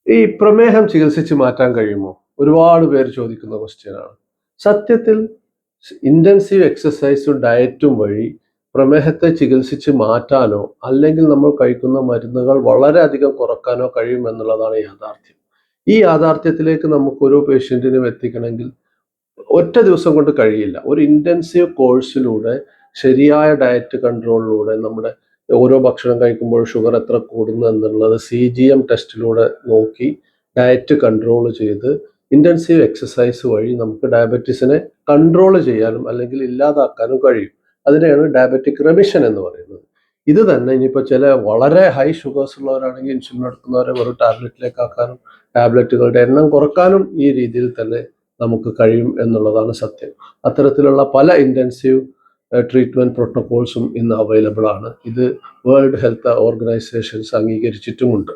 ഈ പ്രമേഹം ചികിത്സിച്ച് മാറ്റാൻ കഴിയുമോ? ഒരുപാട് പേര് ചോദിക്കുന്ന ക്വസ്റ്റ്യനാണ്. സത്യത്തിൽ ഇന്റൻസീവ് എക്സസൈസും ഡയറ്റും വഴി പ്രമേഹത്തെ ചികിത്സിച്ച് മാറ്റാനോ അല്ലെങ്കിൽ നമ്മൾ കഴിക്കുന്ന മരുന്നുകൾ വളരെയധികം കുറക്കാനോ കഴിയുമെന്നുള്ളതാണ് യാഥാർത്ഥ്യം. ഈ യാഥാർത്ഥ്യത്തിലേക്ക് നമുക്ക് ഓരോ പേഷ്യന്റിനും എത്തിക്കണമെങ്കിൽ ഒറ്റ ദിവസം കൊണ്ട് കഴിയില്ല. ഒരു ഇന്റൻസീവ് കോഴ്സിലൂടെ ശരിയായ ഡയറ്റ് കൺട്രോളിലൂടെ നമ്മുടെ ഓരോ ഭക്ഷണം കഴിക്കുമ്പോൾ ഷുഗർ എത്ര കൂടുന്നു എന്നുള്ളത് CGM ടെസ്റ്റിലൂടെ നോക്കി ഡയറ്റ് കൺട്രോൾ ചെയ്ത് ഇന്റൻസീവ് എക്സസൈസ് വഴി നമുക്ക് ഡയബറ്റീസിനെ കൺട്രോൾ ചെയ്യാനും അല്ലെങ്കിൽ ഇല്ലാതാക്കാനും കഴിയും. അതിനെയാണ് ഡയബറ്റിക് റെമിഷൻ എന്ന് പറയുന്നത്. ഇത് തന്നെ ഇനിയിപ്പോൾ ചില വളരെ ഹൈ ഷുഗേഴ്സ് ഉള്ളവരാണെങ്കിൽ ഇൻസുലിൻ എടുക്കുന്നവരെ വെറും ടാബ്ലറ്റിലേക്ക് ആക്കാനും ടാബ്ലറ്റുകളുടെ എണ്ണം കുറക്കാനും ഈ രീതിയിൽ തന്നെ നമുക്ക് കഴിയും എന്നുള്ളതാണ് സത്യം. അത്തരത്തിലുള്ള പല ഇന്റൻസീവ് ട്രീറ്റ്മെന്റ് പ്രോട്ടോകോൾസും ഇന്ന് അവൈലബിൾ ആണ്. ഇത് വേൾഡ് ഹെൽത്ത് ഓർഗനൈസേഷൻസ് അംഗീകരിച്ചിട്ടുമുണ്ട്.